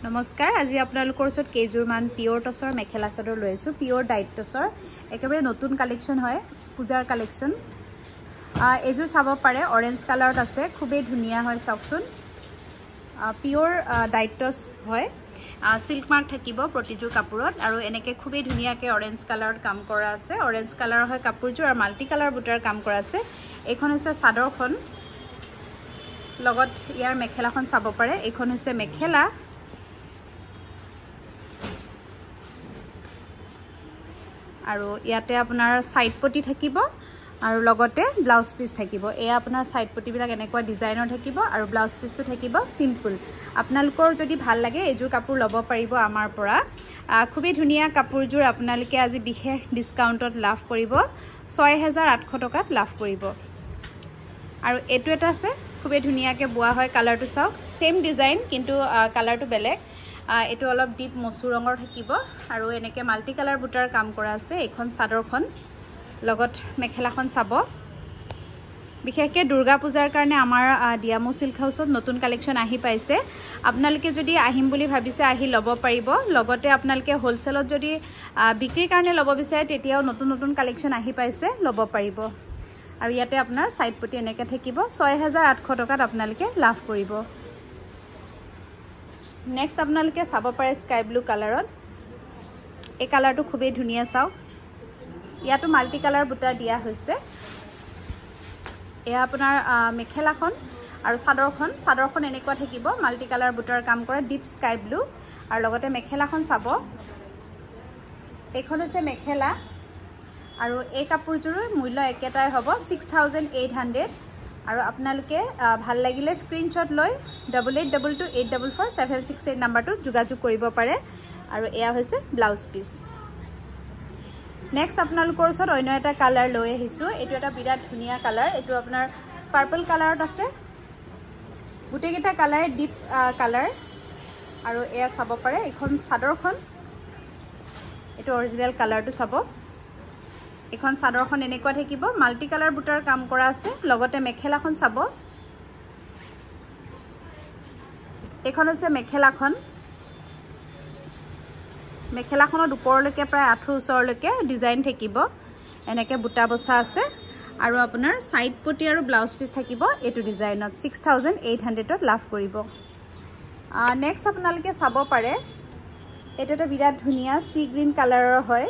নমস্কাৰ আজি আপোনালোকৰ ওচৰত কেজুৰমান পিওৰ টছৰ মেখেলা চাদৰ লৈ আছো পিওৰ ডাইট টছৰ একেবাৰে নতুন কালেকচন হয় পূজাৰ কালেকচন এজুৰ চাব পাৰে অৰেঞ্জ কালাৰত আছে খুবেই ধুনিয়া হয় চাওকচোন পিওৰ ডাইট টছ হয় সিল্ক মাৰ্ক থাকিব প্ৰতিজুৰ কাপোৰত আৰু এনেকে খুবেই ধুনিয়াকে অৰেঞ্জ কালাৰত কাম কৰা আছে অৰেঞ্জ কালাৰ হয় কাপোৰজুৰ আৰু মাল্টি কালাৰ বুটাৰ কাম কৰা আছে এইখন হৈছে চাদৰখন লগত ইয়াৰ মেখেলাখন চাব পাৰে এইখন হৈছে মেখেলা আৰু ইয়াতে আপোনাৰ সাইড পটি থাকিব আৰু লগতে ব্লাউজ পিস থাকিব এ আপোনাৰ সাইড পটি বিলাক এনেকুৱা ডিজাইনৰ থাকিব আৰু ব্লাউজ পিসটো থাকিব সিম্পল আপোনালোকৰ যদি ভাল লাগে এজুৰ কাপোৰ লব পাৰিব আমাৰ পৰা খুবেই ধুনিয়া কাপোৰজুৰ আপোনালোকে আজি বিশেষ ডিসকাউন্টত লাভ কৰিব 6800 টকাত লাভ কৰিব আৰু এটো এটা আছে খুবেই ধুনিয়াকে বুয়া হয় কালাৰটো চাওক সেম ডিজাইন কিন্তু কালাৰটো বেলেগ এটো অলপ ডিপ মসু ৰঙৰ থাকিব আৰু এনেকে মাল্টি কালাৰ বুটাৰ কাম কৰা আছে এখন চাদৰখন লগত মেখেলাখন চাব বিশেষকে দুৰ্গা পূজাৰ কাৰণে আমাৰ ডিয়ামো সিল্ক হাউসত নতুন কালেকচন আহি পাইছে আপোনালোকে যদি আহিম বুলি ভাবিছে আহি লব পাৰিব লগতে আপোনালোকে হোলসেলত যদি বিক্ৰীৰ কাৰণে লব বিচাৰে তেতিয়াও নতুন নতুন কালেকচন আহি পাইছে লব পাৰিব আৰু ইয়াতে আপোনাৰ সাইড পটি এনেকে থাকিব 6800 টকাত আপোনালোকে লাভ কৰিব নেক্সট আপোনালোকে চাব পাৰে স্কাই ব্লু কালাৰত এই কালাৰটো খুবেই ধুনিয়া চাও ইয়াটো মাল্টি কালাৰ বুটা দিয়া হৈছে এয়া আপোনাৰ মেখেলাখন আৰু চাদৰখন এনেকুৱা থাকিব মাল্টি কালাৰ বুটাৰ কাম কৰা ডিপ স্কাই ব্লু আৰু লগতে মেখেলাখন চাব এইখন হৈছে মেখেলা আৰু এই কাপোৰজুৰৰ মূল্য একেটাই হ'ব 6800 আৰু আপোনালোকে ভাল লাগিলে স্ক্ৰিনশ্বট লৈ 8822844768 নম্বৰটো যোগাযোগ কৰিব পাৰে আৰু এয়া হৈছে ব্লাউজ পিস নেক্সট আপোনালোকৰ ওচৰত অন্য এটা কালাৰ লৈ আহিছো এটো এটা বিৰাট ধুনিয়া কালাৰ এটো আপোনাৰ পাৰ্পল কালাৰত আছে গুটেকেটা কালাৰে ডিপ কালাৰ আৰু এয়া চাব পাৰে এখন চাদৰখন এটো অৰিজিনাল কালাৰটো চাব এখন চাদৰখন এনেকুৱা থাকিব মাল্টি কালাৰ বুটাৰ কাম কৰা আছে লগতে মেখেলাখন চাব এখন আছে মেখেলাখনৰ ওপৰলৈকে প্ৰায় আঠু ওচৰলৈকে ডিজাইন থাকিব এনেকে বুটা বসা আছে আৰু আপোনাৰ সাইড পটি আৰু ব্লাউজ পিস থাকিব এটো ডিজাইনত 6800 ত লাভ কৰিব নেক্সট আপোনালোকে চাব পাৰে এটো এটা বিৰাট ধুনিয়া সি গ্ৰীন কালাৰৰ হয়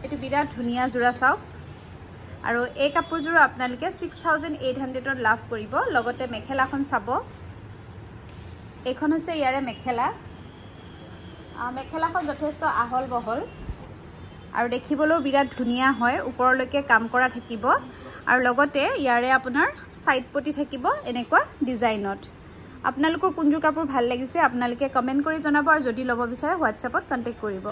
এটো বিৰাট ধুনিয়া জোৰা চাওক আৰু এই কাপোৰজুৰ আপোনালোকে 6800 ত লাভ কৰিব লগতে মেখেলাখন চাব এইখন হৈছে ইয়াৰে মেখেলাখন যথেষ্ট আহল বহল আৰু দেখিবলৈ বিৰাট ধুনিয়া হয় ওপৰলৈকে কাম কৰা থাকিব আৰু লগতে ইয়াৰে আপোনাৰ সাইড পটি থাকিব এনেকুৱা ডিজাইনত আপোনালোকৰ কোনজোৰ কাপোৰ ভাল লাগিছে আপোনালোকে কমেন্ট কৰি জনাব আৰু যদি লব বিচাৰে হোৱাটছএপত কন্টাক্ট কৰিব